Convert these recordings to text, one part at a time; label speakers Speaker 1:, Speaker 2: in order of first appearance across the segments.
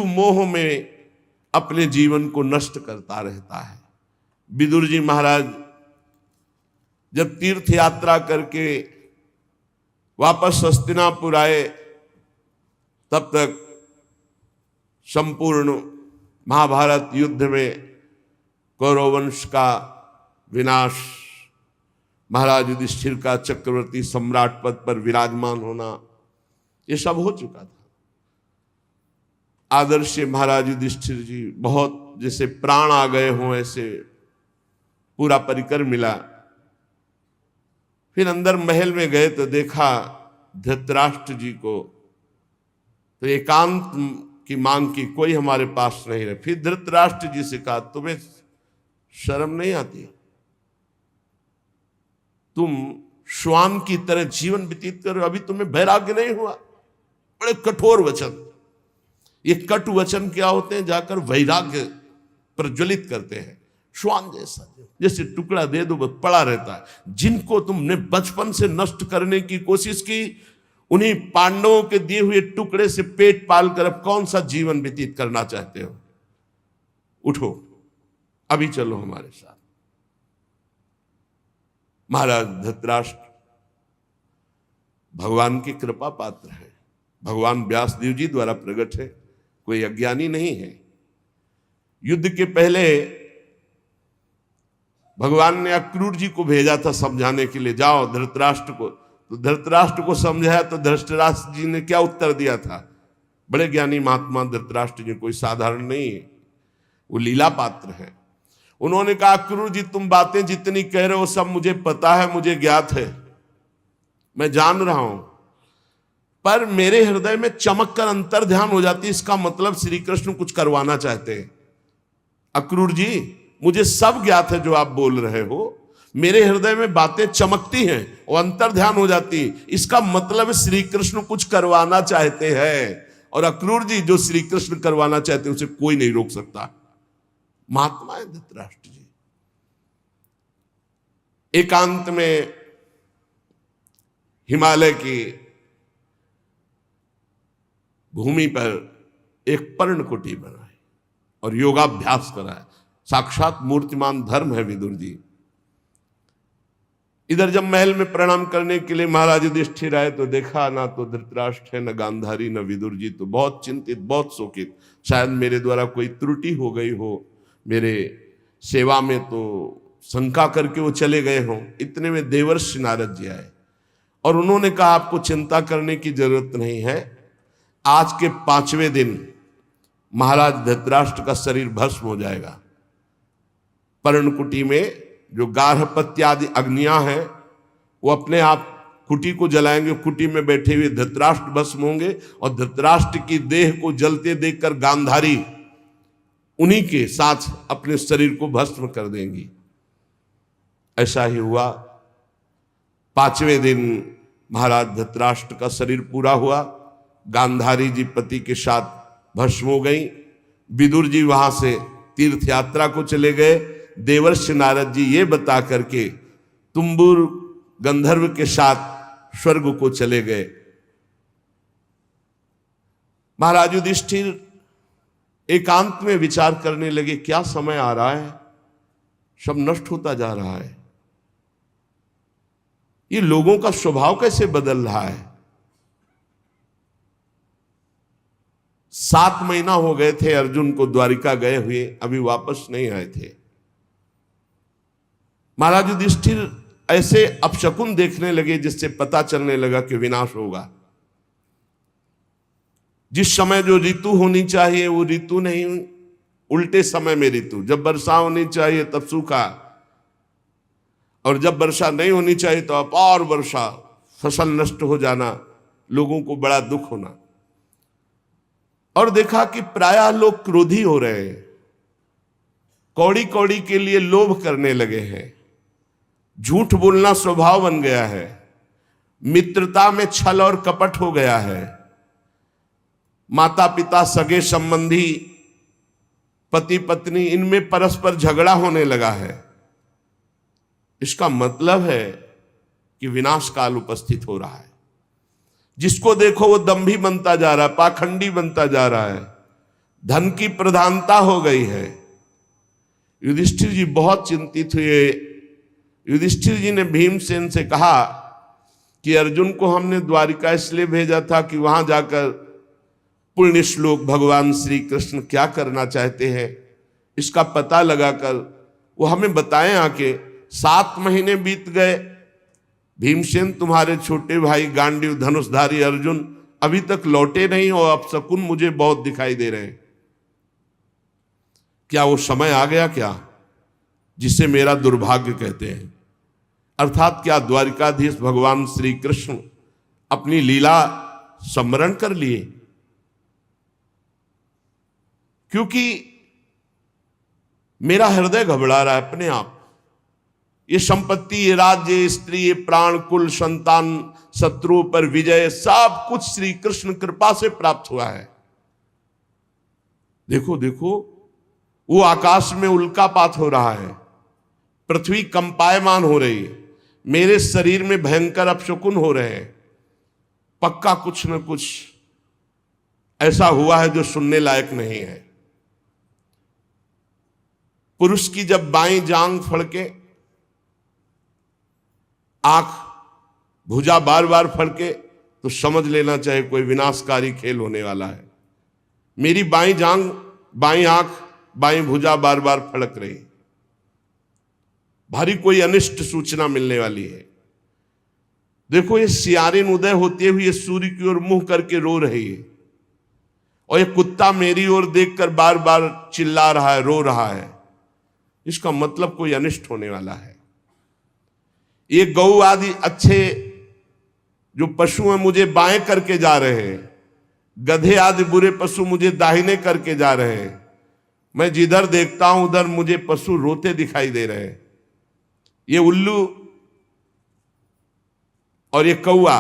Speaker 1: मोह में अपने जीवन को नष्ट करता रहता है। विदुर जी महाराज जब तीर्थ यात्रा करके वापस हस्तिनापुर आए, तब तक संपूर्ण महाभारत युद्ध में कौरव वंश का विनाश, महाराज युधिष्ठिर का चक्रवर्ती सम्राट पद पर विराजमान होना, ये सब हो चुका था। आदर्श महाराज युधिष्ठिर जी बहुत जैसे प्राण आ गए हों ऐसे पूरा परिकर मिला। फिर अंदर महल में गए तो देखा धृतराष्ट्र जी को, तो एकांत की मांग की, कोई हमारे पास नहीं रहे। फिर धृतराष्ट्र जी से कहा, तुम्हें शर्म नहीं आती? तुम श्वान की तरह जीवन व्यतीत करो, अभी तुम्हें वैराग्य नहीं हुआ? बड़े कठोर वचन। ये कटु वचन क्या होते हैं? जाकर वैराग्य प्रज्वलित करते हैं। श्वान जैसा, जैसे टुकड़ा दे दो बस पड़ा रहता है। जिनको तुमने बचपन से नष्ट करने की कोशिश की, उन्हीं पांडवों के दिए हुए टुकड़े से पेट पाल कर अब कौन सा जीवन व्यतीत करना चाहते हो? उठो, अभी चलो हमारे साथ। महाराज धृतराष्ट्र भगवान की कृपा पात्र है, भगवान व्यासदेव जी द्वारा प्रकट है, कोई अज्ञानी नहीं है। युद्ध के पहले भगवान ने अक्रूर जी को भेजा था समझाने के लिए, जाओ धृतराष्ट्र को। तो धृतराष्ट्र को समझाया तो धृतराष्ट्र जी ने क्या उत्तर दिया था? बड़े ज्ञानी महात्मा धृतराष्ट्र जी, कोई साधारण नहीं है, वो लीला पात्र है। उन्होंने कहा, अक्रूर जी तुम बातें जितनी कह रहे हो सब मुझे पता है, मुझे ज्ञात है, मैं जान रहा हूं, पर मेरे हृदय में चमक कर अंतर ध्यान हो जाती है, इसका मतलब श्री कृष्ण कुछ करवाना चाहते हैं। अक्रूर जी मुझे सब ज्ञात है जो आप बोल रहे हो, मेरे हृदय में बातें चमकती हैं और अंतर ध्यान हो जाती, इसका मतलब श्री कृष्ण कुछ करवाना चाहते हैं। और अक्रूर जी जो श्री कृष्ण करवाना चाहते हैं उसे कोई नहीं रोक सकता। महात्मा है धृतराष्ट्र जी। एकांत में हिमालय की भूमि पर एक पर्णकुटी बनाए और योगाभ्यास कराए। साक्षात मूर्तिमान धर्म है विदुर जी। इधर जब महल में प्रणाम करने के लिए महाराज युधिष्ठिर आए तो देखा ना तो धृतराष्ट्र है, न गांधारी, न विदुर जी। तो बहुत चिंतित, बहुत शोकित, शायद मेरे द्वारा कोई त्रुटि हो गई हो, मेरे सेवा में तो शंका करके वो चले गए हों। इतने में देवर्षि नारद जी आए और उन्होंने कहा, आपको चिंता करने की जरूरत नहीं है, आज के 5वें दिन महाराज धृतराष्ट्र का शरीर भस्म हो जाएगा। पर्णकुटी में जो गार्हपत्य आदि अग्नियां हैं वो अपने आप कुटी को जलाएंगे, कुटी में बैठे हुए धृतराष्ट्र भस्म होंगे और धृतराष्ट्र की देह को जलते देखकर गांधारी उन्हीं के साथ अपने शरीर को भस्म कर देंगी। ऐसा ही हुआ। 5वें दिन महाराज धृतराष्ट्र का शरीर पूरा हुआ, गांधारी जी पति के साथ भस्म हो गई। विदुर जी वहां से तीर्थ यात्रा को चले गए। देवर्षि नारद जी ये बता करके तुम्बुर गंधर्व के साथ स्वर्ग को चले गए। महाराज युधिष्ठिर एकांत में विचार करने लगे, क्या समय आ रहा है, सब नष्ट होता जा रहा है, ये लोगों का स्वभाव कैसे बदल रहा है। 7 महीना हो गए थे अर्जुन को द्वारिका गए हुए, अभी वापस नहीं आए थे। महाराज युधिष्ठिर ऐसे अपशकुन देखने लगे जिससे पता चलने लगा कि विनाश होगा। जिस समय जो ऋतु होनी चाहिए वो ऋतु नहीं, उल्टे समय में ऋतु। जब वर्षा होनी चाहिए तब सूखा, और जब वर्षा नहीं होनी चाहिए तो अपार वर्षा, फसल नष्ट हो जाना, लोगों को बड़ा दुख होना। और देखा कि प्रायः लोग क्रोधी हो रहे हैं, कौड़ी कौड़ी के लिए लोभ करने लगे हैं, झूठ बोलना स्वभाव बन गया है, मित्रता में छल और कपट हो गया है, माता पिता सगे संबंधी पति पत्नी इनमें परस्पर झगड़ा होने लगा है। इसका मतलब है कि विनाश काल उपस्थित हो रहा है। जिसको देखो वो दंभी बनता जा रहा है, पाखंडी बनता जा रहा है, धन की प्रधानता हो गई है। युधिष्ठिर जी बहुत चिंतित हुए। युधिष्ठिर जी ने भीमसेन से कहा कि अर्जुन को हमने द्वारिका इसलिए भेजा था कि वहां जाकर पुण्य श्लोक भगवान श्री कृष्ण क्या करना चाहते हैं इसका पता लगाकर वो हमें बताएं आके। 7 महीने बीत गए, भीमसेन तुम्हारे छोटे भाई गांडीव धनुषधारी अर्जुन अभी तक लौटे नहीं और अपशकुन मुझे बहुत दिखाई दे रहे हैं। क्या वो समय आ गया क्या जिसे मेरा दुर्भाग्य कहते हैं? अर्थात क्या द्वारिकाधीश भगवान श्री कृष्ण अपनी लीला स्मरण कर लिए? क्योंकि मेरा हृदय घबरा रहा है अपने आप। ये संपत्ति, ये राज्य, ये स्त्री, ये प्राण, कुल, संतान, शत्रु पर विजय, सब कुछ श्री कृष्ण कृपा से प्राप्त हुआ है। देखो देखो, वो आकाश में उल्कापात हो रहा है, पृथ्वी कंपायमान हो रही है, मेरे शरीर में भयंकर अपशकुन हो रहे हैं। पक्का कुछ न कुछ ऐसा हुआ है जो सुनने लायक नहीं है। पुरुष की जब बाईं जांग फड़के, आंख, भुजा बार बार फड़के तो समझ लेना चाहिए कोई विनाशकारी खेल होने वाला है। मेरी बाईं जांग, बाईं आंख, बाईं भुजा बार बार फड़क रही, भारी कोई अनिष्ट सूचना मिलने वाली है। देखो, ये सियारिन उदय होते हुए सूर्य की ओर मुंह करके रो रही है और ये कुत्ता मेरी ओर देखकर बार बार चिल्ला रहा है, रो रहा है। इसका मतलब कोई अनिष्ट होने वाला है। ये गौ आदि अच्छे जो पशु हैं मुझे बाएं करके जा रहे हैं, गधे आदि बुरे पशु मुझे दाहिने करके जा रहे हैं। मैं जिधर देखता हूं उधर मुझे पशु रोते दिखाई दे रहे हैं। ये उल्लू और ये कौआ,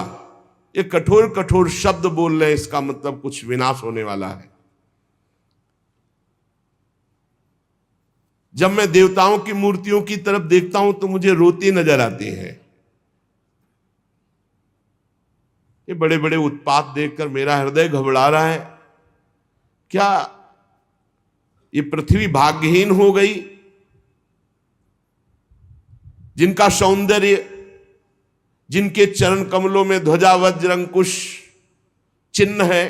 Speaker 1: ये कठोर कठोर शब्द बोल रहे हैं, इसका मतलब कुछ विनाश होने वाला है। जब मैं देवताओं की मूर्तियों की तरफ देखता हूं तो मुझे रोती नजर आती हैं। ये बड़े बड़े उत्पात देखकर मेरा हृदय घबरा रहा है। क्या ये पृथ्वी भाग्यहीन हो गई? जिनका सौंदर्य, जिनके चरण कमलों में ध्वजा वज्र अंकुश चिन्ह है,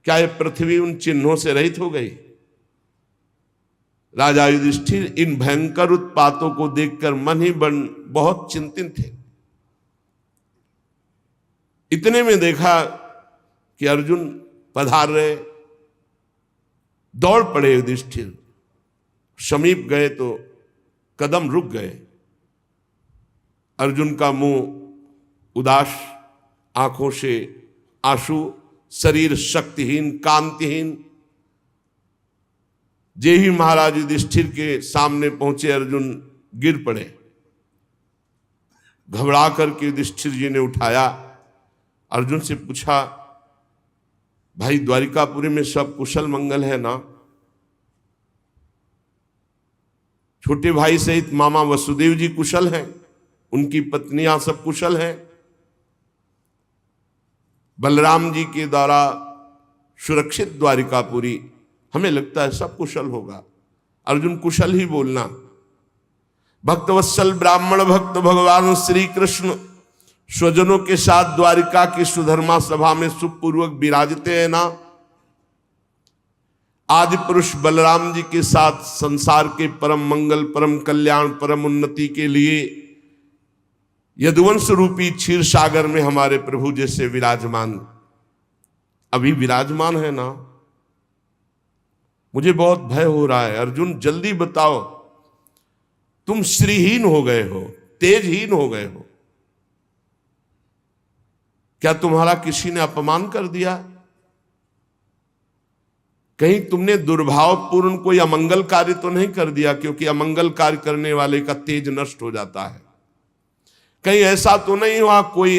Speaker 1: क्या ये पृथ्वी उन चिन्हों से रहित हो गई? राजा युधिष्ठिर इन भयंकर उत्पातों को देखकर मन ही बहुत चिंतित थे। इतने में देखा कि अर्जुन पधार रहे। दौड़ पड़े युधिष्ठिर, समीप गए तो कदम रुक गए। अर्जुन का मुंह उदास, आंखों से आंसू, शरीर शक्तिहीन, कांतिहीन। जे ही महाराज युधिष्ठिर के सामने पहुंचे अर्जुन गिर पड़े। घबरा करके युधिष्ठिर जी ने उठाया, अर्जुन से पूछा, भाई द्वारिकापुरी में सब कुशल मंगल है ना? छोटे भाई सहित मामा वसुदेव जी कुशल हैं, उनकी पत्नियां सब कुशल हैं, बलराम जी के द्वारा सुरक्षित द्वारिकापुरी, हमें लगता है सब कुशल होगा। अर्जुन कुशल ही बोलना। भक्तवत्सल ब्राह्मण भक्त भगवान श्री कृष्ण स्वजनों के साथ द्वारिका की सुधर्मा सभा में सुखपूर्वक विराजते हैं ना? आदि पुरुष बलराम जी के साथ संसार के परम मंगल, परम कल्याण, परम उन्नति के लिए यदुवंश रूपी क्षीर सागर में हमारे प्रभु जैसे विराजमान, अभी विराजमान है ना? मुझे बहुत भय हो रहा है। अर्जुन जल्दी बताओ, तुम श्रीहीन हो गए हो, तेजहीन हो गए हो। क्या तुम्हारा किसी ने अपमान कर दिया? कहीं तुमने दुर्भावपूर्ण कोई अमंगल कार्य तो नहीं कर दिया? क्योंकि अमंगल कार्य करने वाले का तेज नष्ट हो जाता है। कहीं ऐसा तो नहीं हुआ कोई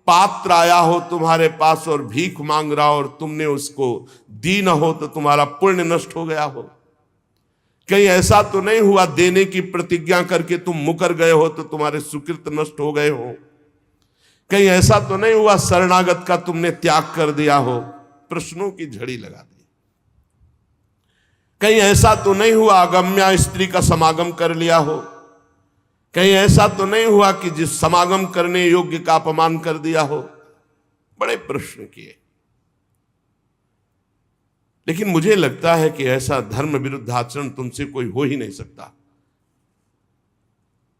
Speaker 1: पात्र आया हो तुम्हारे पास और भीख मांग रहा हो और तुमने उसको दी न हो तो तुम्हारा पुण्य नष्ट हो गया हो? कहीं ऐसा तो नहीं हुआ देने की प्रतिज्ञा करके तुम मुकर गए हो तो तुम्हारे सुकृत नष्ट हो गए हो? कहीं ऐसा तो नहीं हुआ शरणागत का तुमने त्याग कर दिया हो? प्रश्नों की झड़ी लगा दी। कहीं ऐसा तो नहीं हुआ अगम्या स्त्री का समागम कर लिया हो, कहीं ऐसा तो नहीं हुआ कि जिस समागम करने योग्य का अपमान कर दिया हो। बड़े प्रश्न किए, लेकिन मुझे लगता है कि ऐसा धर्म विरुद्ध आचरण तुमसे कोई हो ही नहीं सकता।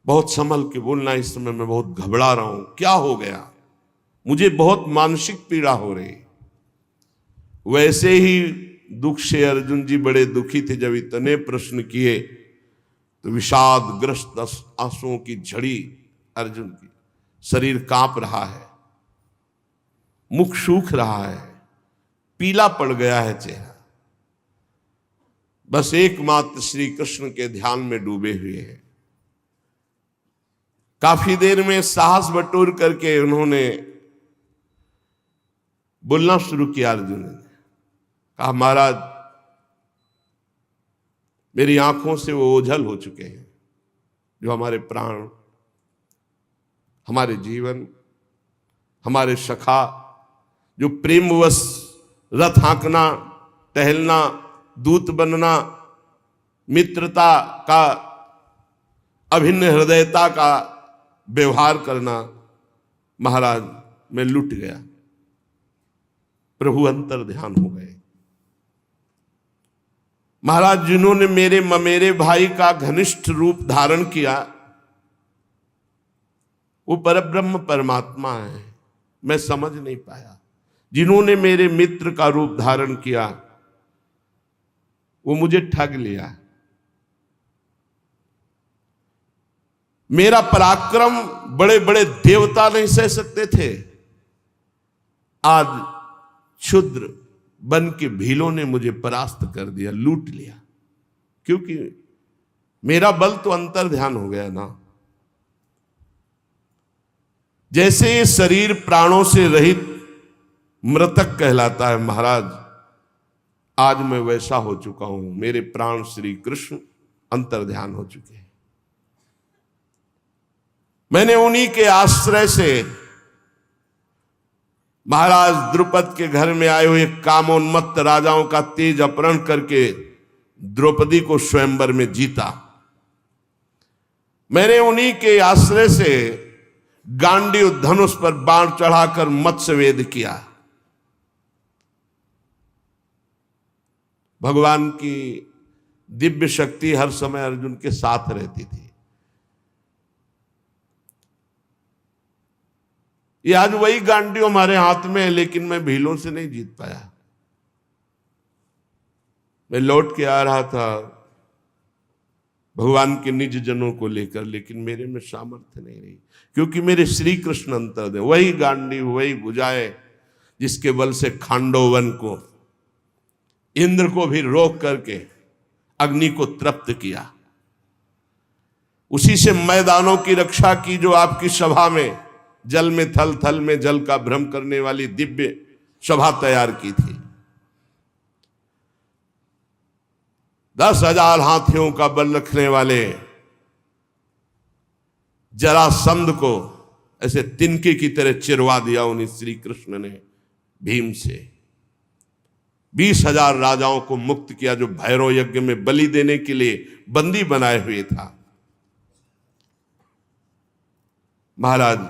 Speaker 1: बहुत संभल के बोलना, इस समय मैं बहुत घबरा रहा हूं, क्या हो गया, मुझे बहुत मानसिक पीड़ा हो रही। वैसे ही दुख से अर्जुन जी बड़े दुखी थे। जब इतने प्रश्न किए तो विषादग्रस्त आंसुओं की झड़ी अर्जुन की, शरीर कांप रहा है, मुख सूख रहा है, पीला पड़ गया है चेहरा, बस एकमात्र श्री कृष्ण के ध्यान में डूबे हुए हैं। काफी देर में साहस बटोर करके उन्होंने बोलना शुरू किया। अर्जुन ने कहा, महाराज मेरी आंखों से वो ओझल हो चुके हैं जो हमारे प्राण, हमारे जीवन, हमारे सखा, जो प्रेमवश रथ हाँकना, टहलना, दूत बनना, मित्रता का, अभिन्न हृदयता का व्यवहार करना, महाराज मैं लुट गया। प्रभु अंतर ध्यान हो गए। महाराज जिन्होंने मेरे ममेरे भाई का घनिष्ठ रूप धारण किया वो परब्रह्म परमात्मा है, मैं समझ नहीं पाया। जिन्होंने मेरे मित्र का रूप धारण किया वो मुझे ठग लिया। मेरा पराक्रम बड़े बड़े देवता नहीं सह सकते थे, आज क्षुद्र बन के भीलों ने मुझे परास्त कर दिया, लूट लिया, क्योंकि मेरा बल तो अंतर ध्यान हो गया ना। जैसे ये शरीर प्राणों से रहित मृतक कहलाता है महाराज, आज मैं वैसा हो चुका हूं। मेरे प्राण श्री कृष्ण अंतर ध्यान हो चुके हैं। मैंने उन्हीं के आश्रय से महाराज द्रुपद के घर में आए हुए कामोन्मत्त राजाओं का तेज अपहरण करके द्रौपदी को स्वयंवर में जीता। मैंने उन्हीं के आश्रय से गांडीव धनुष पर बाण चढ़ाकर मत्स्यवेद किया। भगवान की दिव्य शक्ति हर समय अर्जुन के साथ रहती थी। ये आज वही गांडीव हमारे हाथ में है, लेकिन मैं भीलों से नहीं जीत पाया। मैं लौट के आ रहा था भगवान के निज जनों को लेकर, लेकिन मेरे में सामर्थ्य नहीं रही, क्योंकि मेरे श्री कृष्ण अंतर दे, वही गांडीव, वही भुजाएं जिसके बल से खांडोवन को, इंद्र को भी रोक करके अग्नि को तृप्त किया। उसी से मैदानों की रक्षा की जो आपकी सभा में जल में थल, थल में जल का भ्रम करने वाली दिव्य सभा तैयार की थी। 10,000 हाथियों का बल रखने वाले जरासंध को ऐसे तिनके की तरह चिरवा दिया उन्हीं श्री कृष्ण ने भीम से। 20,000 राजाओं को मुक्त किया जो भैरव यज्ञ में बलि देने के लिए बंदी बनाए हुए था। महाराज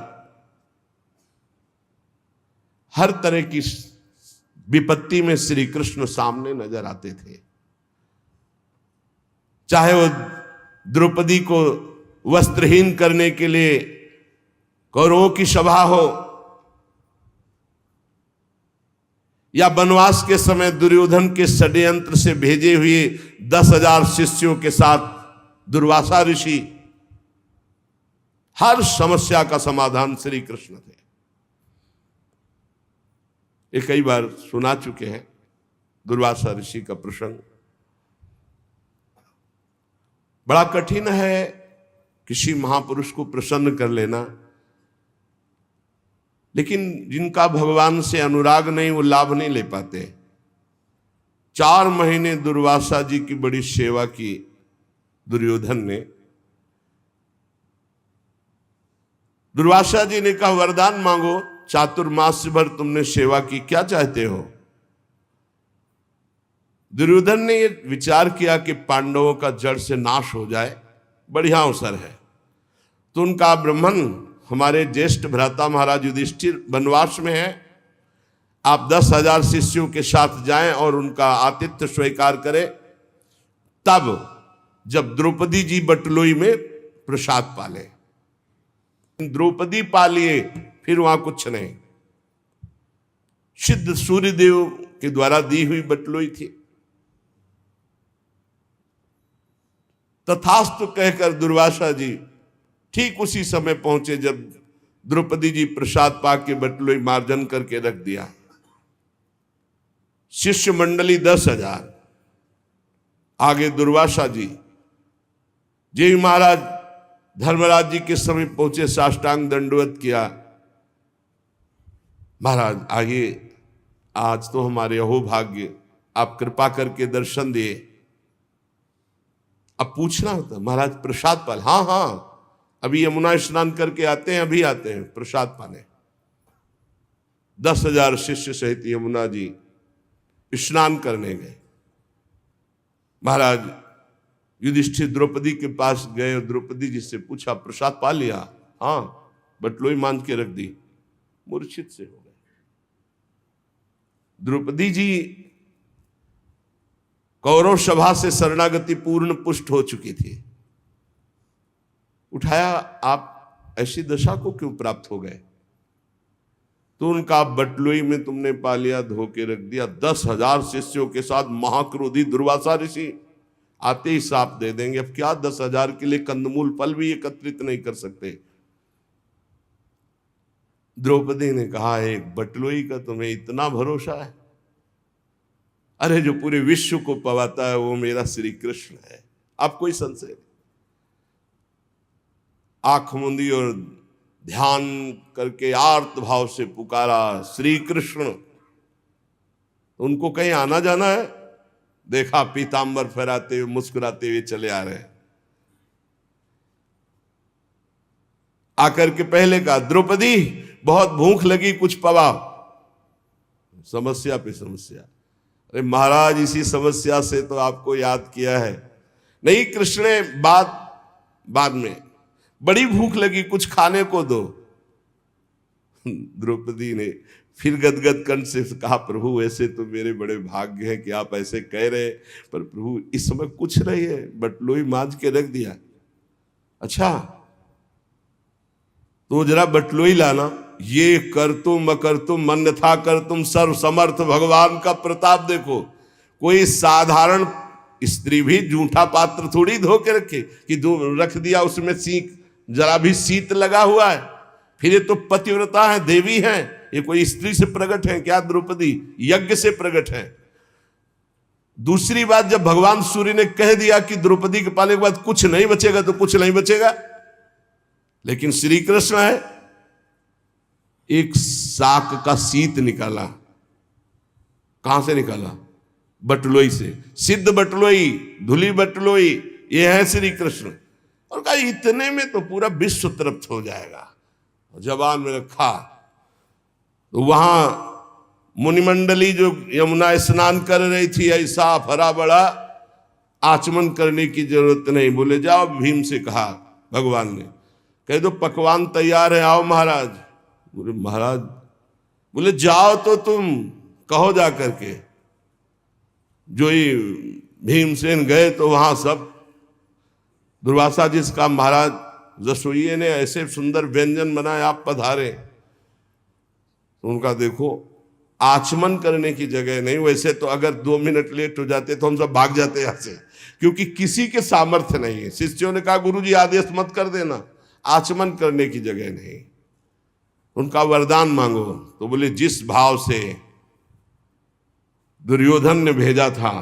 Speaker 1: हर तरह की विपत्ति में श्री कृष्ण सामने नजर आते थे। चाहे वो द्रौपदी को वस्त्रहीन करने के लिए कौरवों की सभा हो, या वनवास के समय दुर्योधन के षड्यंत्र से भेजे हुए 10,000 शिष्यों के साथ दुर्वासा ऋषि, हर समस्या का समाधान श्री कृष्ण थे। ये कई बार सुना चुके हैं दुर्वासा ऋषि का प्रसंग। बड़ा कठिन है किसी महापुरुष को प्रसन्न कर लेना, लेकिन जिनका भगवान से अनुराग नहीं वो लाभ नहीं ले पाते। 4 महीने दुर्वासा जी की बड़ी सेवा की दुर्योधन ने। दुर्वासा जी ने कहा, वरदान मांगो, चातुर्मास भर तुमने सेवा की, क्या चाहते हो? दुर्योधन ने ये विचार किया कि पांडवों का जड़ से नाश हो जाए, बढ़िया अवसर है। तो उनका ब्राह्मण हमारे ज्येष्ठ भ्राता महाराज युधिष्ठिर वनवास में है, आप 10,000 शिष्यों के साथ जाएं और उनका आतिथ्य स्वीकार करें। तब जब द्रौपदी जी बटलोई में प्रसाद पाले, द्रौपदी पालिए, फिर वहां कुछ नहीं। सिद्ध सूर्यदेव के द्वारा दी हुई बटलोई थी। तथास्तु कहकर दुर्वासा जी ठीक उसी समय पहुंचे जब द्रौपदी जी प्रसाद पा के बटलोई मार्जन करके रख दिया। शिष्य मंडली 10,000, आगे दुर्वासा जी महाराज धर्मराज जी के समीप पहुंचे, साष्टांग दंडवत किया। महाराज आइए, आज तो हमारे अहोभाग्य, आप कृपा करके दर्शन दिए। अब पूछना होता, महाराज प्रसाद पाल? हाँ हाँ, अभी यमुना स्नान करके आते हैं, अभी आते हैं प्रसाद पाने। 10,000 शिष्य सहित यमुना जी स्नान करने गए। महाराज युधिष्ठिर द्रौपदी के पास गए और द्रौपदी जी से पूछा, प्रसाद पा लिया? हाँ, बटलोई मान के रख दी। मूर्छित से हो गए। द्रौपदी जी कौरव सभा से शरणागति पूर्ण पुष्ट हो चुकी थी। उठाया, आप ऐसी दशा को क्यों प्राप्त हो गए? तो उनका बटलोई में तुमने पा लिया, धो के रख दिया। 10,000 शिष्यों के साथ महाक्रोधी दुर्वासा ऋषि आते ही साप दे देंगे। अब क्या 10,000 के लिए कंदमूल फल भी एकत्रित नहीं कर सकते। द्रौपदी ने कहा, एक बटलोई का तुम्हें इतना भरोसा है? अरे जो पूरे विश्व को पवाता है वो मेरा श्री कृष्ण है, आप कोई संशय नहीं। आंख मूंदी और ध्यान करके आर्त भाव से पुकारा, श्री कृष्ण। उनको कहीं आना जाना है? देखा पीतांबर फहराते हुए मुस्कुराते हुए चले आ रहे हैं। आकर के पहले कहा, द्रौपदी बहुत भूख लगी, कुछ पवा। समस्या पे समस्या। अरे महाराज, इसी समस्या से तो आपको याद किया है। नहीं कृष्ण, बाद में बड़ी भूख लगी, कुछ खाने को दो। द्रौपदी ने फिर गदगद कंठ से कहा, प्रभु ऐसे तो मेरे बड़े भाग्य हैं कि आप ऐसे कह रहे, पर प्रभु इस समय कुछ नहीं है, बटलोई मांझ के रख दिया। अच्छा तो जरा बटलोई लाना। ये कर तुम अकर तुम अन्यथा कर तुम, सर्व समर्थ भगवान का प्रताप देखो। कोई साधारण स्त्री भी जूठा पात्र थोड़ी धो के रखे कि रख दिया उसमें सीख जरा भी शीत लगा हुआ है। फिर ये तो पतिव्रता है, देवी हैं, ये कोई स्त्री से प्रकट है क्या? द्रौपदी यज्ञ से प्रकट है। दूसरी बात, जब भगवान सूर्य ने कह दिया कि द्रौपदी के पाने के बाद कुछ नहीं बचेगा, तो कुछ नहीं बचेगा। लेकिन श्री कृष्ण है, एक साक का शीत निकाला। कहां से निकाला? बटलोई से। सिद्ध बटलोई, धुली बटलोई, ये है श्री कृष्ण। और कहा इतने में तो पूरा विश्व तृप्त हो जाएगा। जबान में रखा तो वहां मुनिमंडली जो यमुना स्नान कर रही थी, ऐसा फरा बड़ा आचमन करने की जरूरत नहीं। बोले जाओ, भीम से कहा भगवान ने, कह दो पकवान तैयार है, आओ महाराज। बोले महाराज, बोले जाओ तो तुम कहो जा करके। जो ही भीमसेन गए तो वहां सब दुर्वासा जिसका, महाराज रसोइये ने ऐसे सुंदर व्यंजन बनाए, आप पधारे। तो उनका देखो आचमन करने की जगह नहीं। वैसे तो अगर 2 मिनट लेट हो जाते तो हम सब भाग जाते यहाँ से, क्योंकि किसी के सामर्थ्य नहीं है। शिष्यों ने कहा गुरुजी आदेश मत कर देना, आचमन करने की जगह नहीं। उनका वरदान मांगो। तो बोले जिस भाव से दुर्योधन ने भेजा था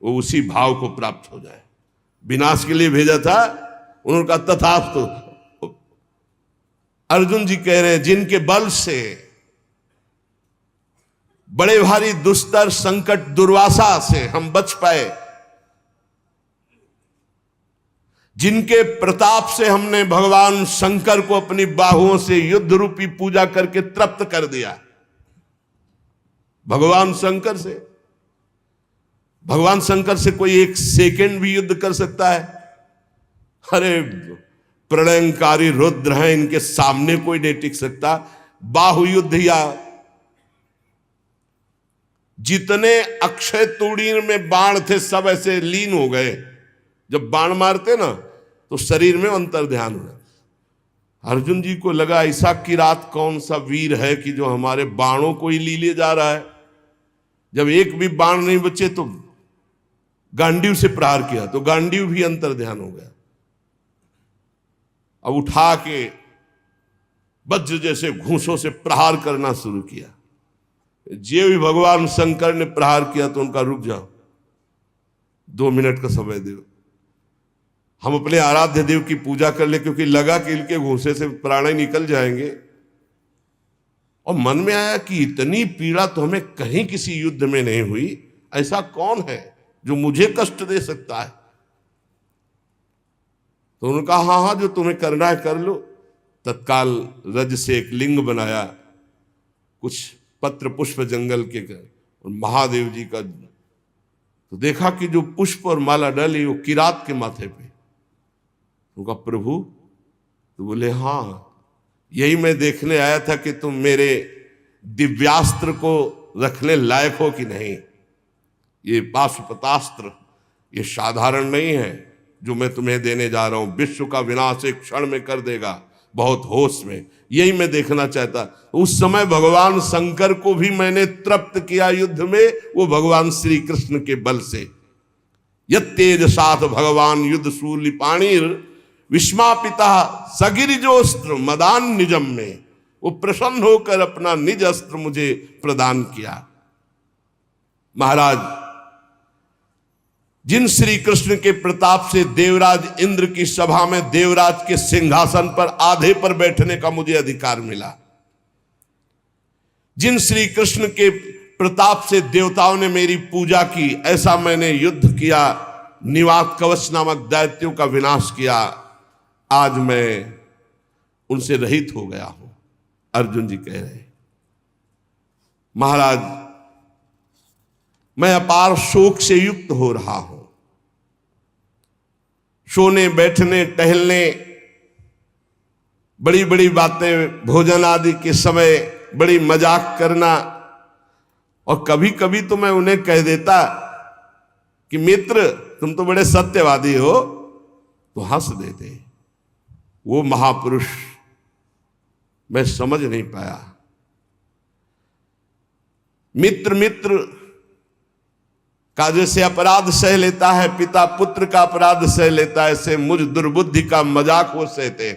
Speaker 1: वो उसी भाव को प्राप्त हो जाए। विनाश के लिए भेजा था, उन्होंने कहा तथास्तु। अर्जुन जी कह रहे हैं, जिनके बल से बड़े भारी दुस्तर संकट दुर्वासा से हम बच पाए, जिनके प्रताप से हमने भगवान शंकर को अपनी बाहुओं से युद्ध रूपी पूजा करके तृप्त कर दिया। भगवान शंकर से भगवान शंकर से कोई एक सेकंड भी युद्ध कर सकता है? अरे प्रलयंकारी रुद्र हैं, इनके सामने कोई नहीं टिक सकता। बाहु युद्ध या जितने अक्षय तूणीर में बाण थे सब ऐसे लीन हो गए। जब बाण मारते ना तो शरीर में अंतर ध्यान हो। अर्जुन जी को लगा ऐसा किरात कौन सा वीर है कि जो हमारे बाणों को ही ली जा रहा है। जब एक भी बाण नहीं बचे तो गांडीव से प्रहार किया तो गांडीव भी अंतर ध्यान हो गया। अब उठा के वज्र जैसे घूंसों से प्रहार करना शुरू किया। जे भी भगवान शंकर ने प्रहार किया तो उनका रुक जाओ, 2 मिनट का समय दो, हम अपने आराध्य देव की पूजा कर ले, क्योंकि लगा कि इनके घूंसे से प्राण निकल जाएंगे। और मन में आया कि इतनी पीड़ा तो हमें कहीं किसी युद्ध में नहीं हुई, ऐसा कौन है जो मुझे कष्ट दे सकता है। तो उन्होंने कहा हाँ हाँ जो तुम्हें करना है कर लो। तत्काल रज से एक लिंग बनाया, कुछ पत्र पुष्प जंगल के और महादेव जी का, तो देखा कि जो पुष्प और माला डाली वो किरात के माथे पे। उनका प्रभु, तो बोले हाँ यही मैं देखने आया था कि तुम मेरे दिव्यास्त्र को रखने लायक हो कि नहीं। ये पाशुपतास्त्र ये साधारण नहीं है जो मैं तुम्हें देने जा रहा हूं, विश्व का विनाश एक क्षण में कर देगा, बहुत होश में। यही मैं देखना चाहता। उस समय भगवान शंकर को भी मैंने तृप्त किया युद्ध में, वो भगवान श्री कृष्ण के बल से। यत्तेज साथ भगवान युद्ध शूल पाणिर विस्मापिता सगिरिजोस्त्र मदान निजम में, वो प्रसन्न होकर अपना निज अस्त्र मुझे प्रदान किया। महाराज, जिन श्री कृष्ण के प्रताप से देवराज इंद्र की सभा में देवराज के सिंहासन पर आधे पर बैठने का मुझे अधिकार मिला, जिन श्री कृष्ण के प्रताप से देवताओं ने मेरी पूजा की, ऐसा मैंने युद्ध किया, निवात कवच नामक दैत्यों का विनाश किया, आज मैं उनसे रहित हो गया हूं। अर्जुन जी कह रहे महाराज मैं अपार शोक से युक्त हो रहा हूं। सोने बैठने टहलने, बड़ी बड़ी बातें, भोजन आदि के समय बड़ी मजाक करना, और कभी कभी तो मैं उन्हें कह देता कि मित्र तुम तो बड़े सत्यवादी हो, तो हंस देते। वो महापुरुष मैं समझ नहीं पाया। मित्र मित्र का जैसे अपराध सह लेता है, पिता पुत्र का अपराध सह लेता है, ऐसे मुझ दुर्बुद्धि का मजाक वो सहते।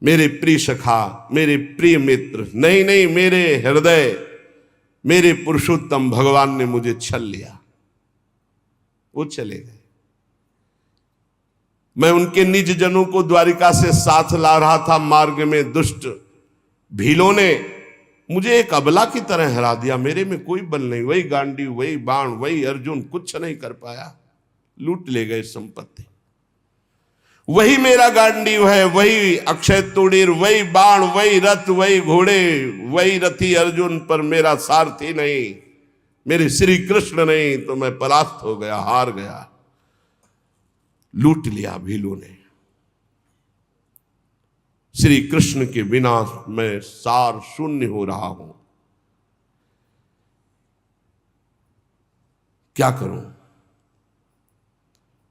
Speaker 1: मेरे प्रिय सखा, मेरे प्रिय मित्र, नहीं नहीं मेरे हृदय, मेरे पुरुषोत्तम भगवान ने मुझे छल लिया। वो चले गए। मैं उनके निज जनों को द्वारिका से साथ ला रहा था। मार्ग में दुष्ट भीलों ने मुझे एक अबला की तरह हरा दिया। मेरे में कोई बल नहीं, वही गांडीव, वही बाण, वही अर्जुन, कुछ नहीं कर पाया। लूट ले गए संपत्ति। वही मेरा गांडीव है, वही अक्षय तूणीर, वही बाण, वही रथ, वही घोड़े, वही रथी अर्जुन, पर मेरा सारथी नहीं, मेरे श्री कृष्ण नहीं, तो मैं परास्त हो गया, हार गया। लूट लिया भीलों ने। श्री कृष्ण के बिना मैं सार शून्य हो रहा हूं। क्या करूं?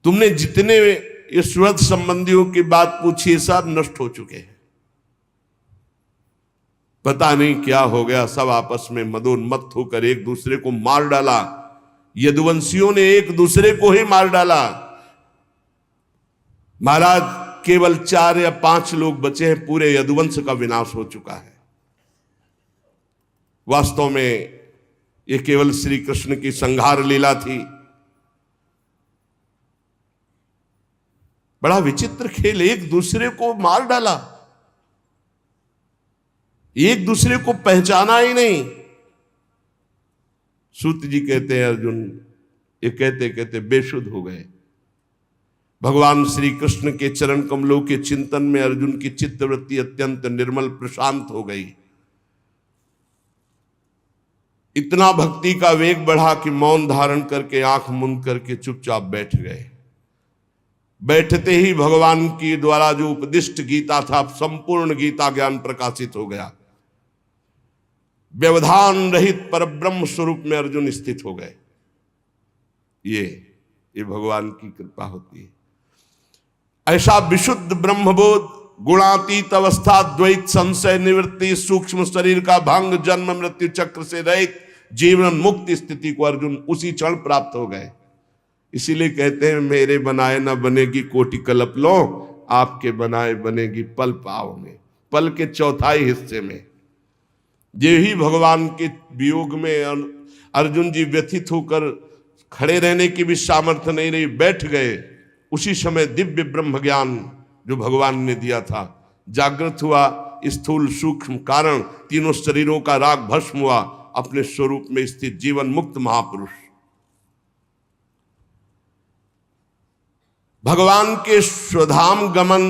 Speaker 1: तुमने जितने ईश्वर संबंधियों की बात पूछी सब नष्ट हो चुके हैं। पता नहीं क्या हो गया, सब आपस में मदोन्मत्त होकर एक दूसरे को मार डाला। यदुवंशियों ने एक दूसरे को ही मार डाला। महाराज केवल 4 या 5 लोग बचे हैं, पूरे यदुवंश का विनाश हो चुका है। वास्तव में ये केवल श्री कृष्ण की संहार लीला थी। बड़ा विचित्र खेल, एक दूसरे को मार डाला, एक दूसरे को पहचाना ही नहीं। सूत जी कहते हैं अर्जुन ये कहते कहते बेसुध हो गए। भगवान श्री कृष्ण के चरण कमलों के चिंतन में अर्जुन की चित्तवृत्ति अत्यंत निर्मल प्रशांत हो गई। इतना भक्ति का वेग बढ़ा कि मौन धारण करके आंख मूंद करके चुपचाप बैठ गए। बैठते ही भगवान की द्वारा जो उपदिष्ट गीता था, संपूर्ण गीता ज्ञान प्रकाशित हो गया। व्यवधान रहित परब्रह्म स्वरूप में अर्जुन स्थित हो गए। ये भगवान की कृपा होती है। ऐसा विशुद्ध ब्रह्मबोध, गुणातीत अवस्था, द्वैत संशय निवृत्ति, सूक्ष्म शरीर का भंग, जन्म मृत्यु चक्र से रहित जीवन मुक्त स्थिति को अर्जुन उसी क्षण प्राप्त हो गए। इसीलिए कहते हैं मेरे बनाए न बनेगी कोटि कल्प लो, आपके बनाए बनेगी पल पाव में। पल के चौथाई हिस्से में ये ही भगवान के वियोग में अर्जुन जी व्यथित होकर खड़े रहने की भी सामर्थ्य नहीं रही, बैठ गए। उसी समय दिव्य ब्रह्म ज्ञान जो भगवान ने दिया था जागृत हुआ। स्थूल सूक्ष्म कारण तीनों शरीरों का राग भस्म हुआ। अपने स्वरूप में स्थित जीवन मुक्त महापुरुष भगवान के स्वधाम गमन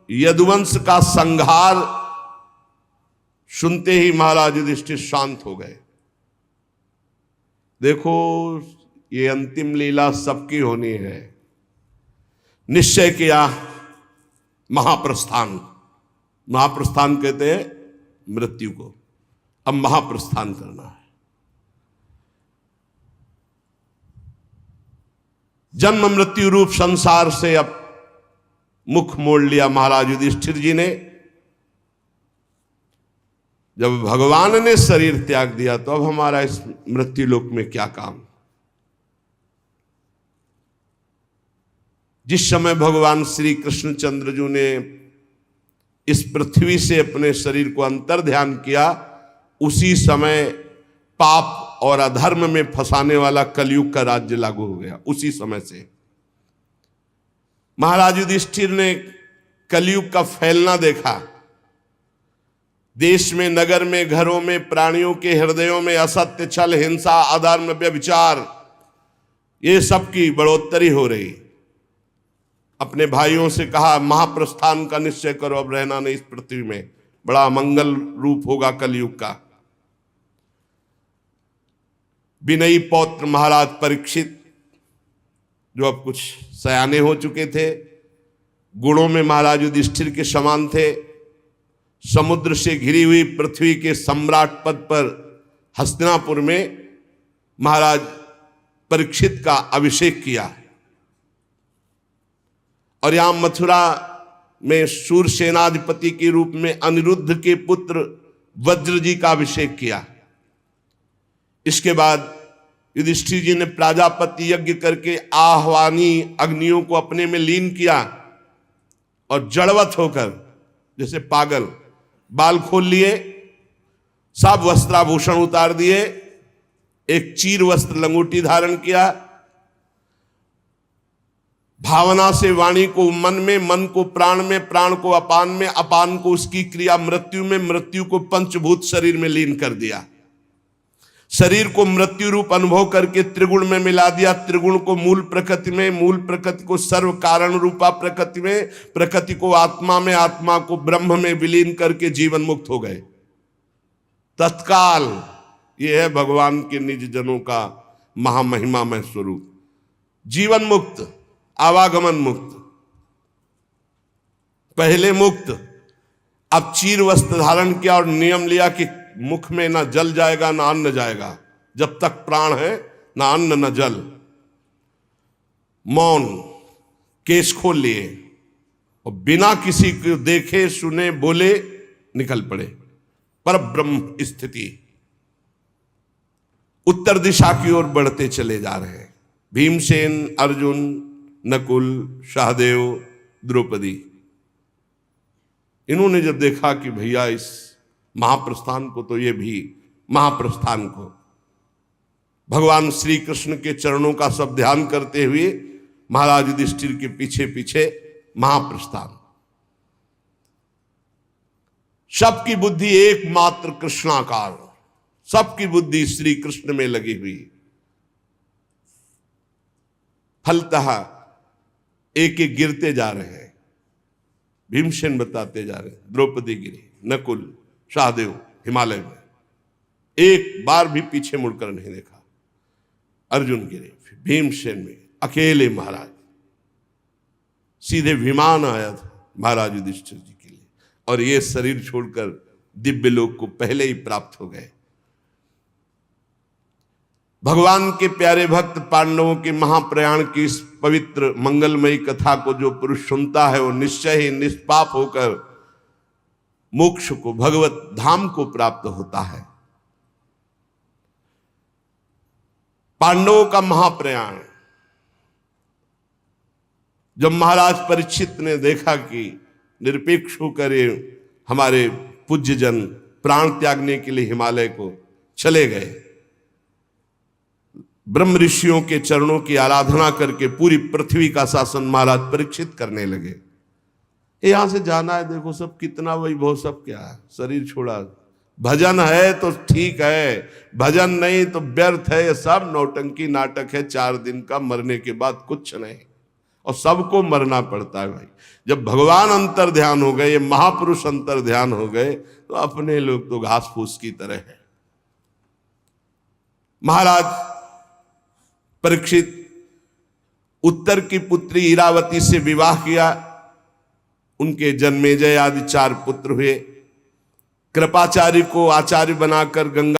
Speaker 1: यदुवंश का संहार सुनते ही महाराज युधिष्ठिर शांत हो गए। देखो ये अंतिम लीला सबकी होनी है। निश्चय किया महाप्रस्थान। महाप्रस्थान कहते हैं मृत्यु को। अब महाप्रस्थान करना है। जन्म मृत्यु रूप संसार से अब मुख मोड़ लिया महाराज युधिष्ठिर जी ने। जब भगवान ने शरीर त्याग दिया तो अब हमारा इस मृत्यु लोक में क्या काम। जिस समय भगवान श्री कृष्णचंद्र जी ने इस पृथ्वी से अपने शरीर को अंतर ध्यान किया, उसी समय पाप और अधर्म में फंसाने वाला कलयुग का राज्य लागू हो गया। उसी समय से महाराज युधिष्ठिर ने कलयुग का फैलना देखा। देश में, नगर में, घरों में, प्राणियों के हृदयों में असत्य, छल, हिंसा, अधर्म, व्यभिचार, ये सब की बढ़ोतरी हो रही। अपने भाइयों से कहा महाप्रस्थान का निश्चय करो, अब रहना नहीं इस पृथ्वी में। बड़ा मंगल रूप होगा कलयुग का। विनयी पौत्र महाराज परीक्षित, जो अब कुछ सयाने हो चुके थे, गुणों में महाराज युधिष्ठिर के समान थे, समुद्र से घिरी हुई पृथ्वी के सम्राट पद पर हस्तिनापुर में महाराज परीक्षित का अभिषेक किया। और यहां मथुरा में शूरसेनाधिपति के रूप में अनिरुद्ध के पुत्र वज्र जी का अभिषेक किया। इसके बाद युधिष्ठिर जी ने प्राजापति यज्ञ करके आह्वानी अग्नियों को अपने में लीन किया और जड़वत होकर जैसे पागल बाल खोल लिए, सब वस्त्राभूषण उतार दिए, एक चीर वस्त्र लंगोटी धारण किया, भावना से वाणी को मन में, मन को प्राण में, प्राण को अपान में, अपान को उसकी क्रिया मृत्यु में, मृत्यु को पंचभूत शरीर में लीन कर दिया। शरीर को मृत्यु रूप अनुभव करके त्रिगुण में मिला दिया, त्रिगुण को मूल प्रकृति में, मूल प्रकृति को सर्व कारण रूपा प्रकृति में, प्रकृति को आत्मा में, आत्मा को ब्रह्म में विलीन करके जीवन मुक्त हो गए तत्काल। यह है भगवान के निज जनों का महामहिमामय स्वरूप। जीवन मुक्त, आवागमन मुक्त, पहले मुक्त, अब चीर वस्त्र धारण किया और नियम लिया कि मुख में ना जल जाएगा ना अन्न जाएगा। जब तक प्राण है ना अन्न ना जल। मौन, केश खोल लिए और बिना किसी को देखे सुने बोले निकल पड़े। पर ब्रह्म स्थिति उत्तर दिशा की ओर बढ़ते चले जा रहे हैं। भीमसेन, अर्जुन, नकुल, सहदेव, द्रौपदी, इन्होंने जब देखा कि भैया इस महाप्रस्थान को, तो ये भी महाप्रस्थान को भगवान श्री कृष्ण के चरणों का सब ध्यान करते हुए महाराज युधिष्ठिर के पीछे पीछे महाप्रस्थान। सबकी बुद्धि एकमात्र कृष्णाकार, सबकी बुद्धि श्री कृष्ण में लगी हुई। फलतः एक एक गिरते जा रहे हैं। भीमसेन बताते जा रहे हैं, द्रौपदी गिरी, नकुल, सहदेव हिमालय में, एक बार भी पीछे मुड़कर नहीं देखा। अर्जुन गिरे, भीमसेन में अकेले महाराज, सीधे विमान आया था महाराज युधिष्ठिर जी के लिए, और ये शरीर छोड़कर दिव्य लोक को पहले ही प्राप्त हो गए। भगवान के प्यारे भक्त पांडवों के महाप्रयाण की इस पवित्र मंगलमयी कथा को जो पुरुष सुनता है वो निश्चय ही निष्पाप होकर मोक्ष को, भगवत धाम को प्राप्त होता है। पांडवों का महाप्रयाण जब महाराज परीक्षित ने देखा कि निरपेक्ष होकर हमारे पूज्य जन प्राण त्यागने के लिए हिमालय को चले गए, ब्रह्म ऋषियों के चरणों की आराधना करके पूरी पृथ्वी का शासन महाराज परीक्षित करने लगे। यहां से जाना है, देखो सब कितना वैभव, सब क्या है, शरीर छोड़ा, भजन है तो ठीक है, भजन नहीं तो व्यर्थ है, ये सब नौटंकी नाटक है, 4 दिन का, मरने के बाद कुछ नहीं, और सबको मरना पड़ता है भाई। जब भगवान अंतर ध्यान हो गए, ये महापुरुष अंतर ध्यान हो गए, तो अपने लोग तो घास फूस की तरह है। महाराज परीक्षित उत्तर की पुत्री इरावती से विवाह किया, उनके जन्मेजय आदि 4 पुत्र हुए। कृपाचार्य को आचार्य बनाकर गंगा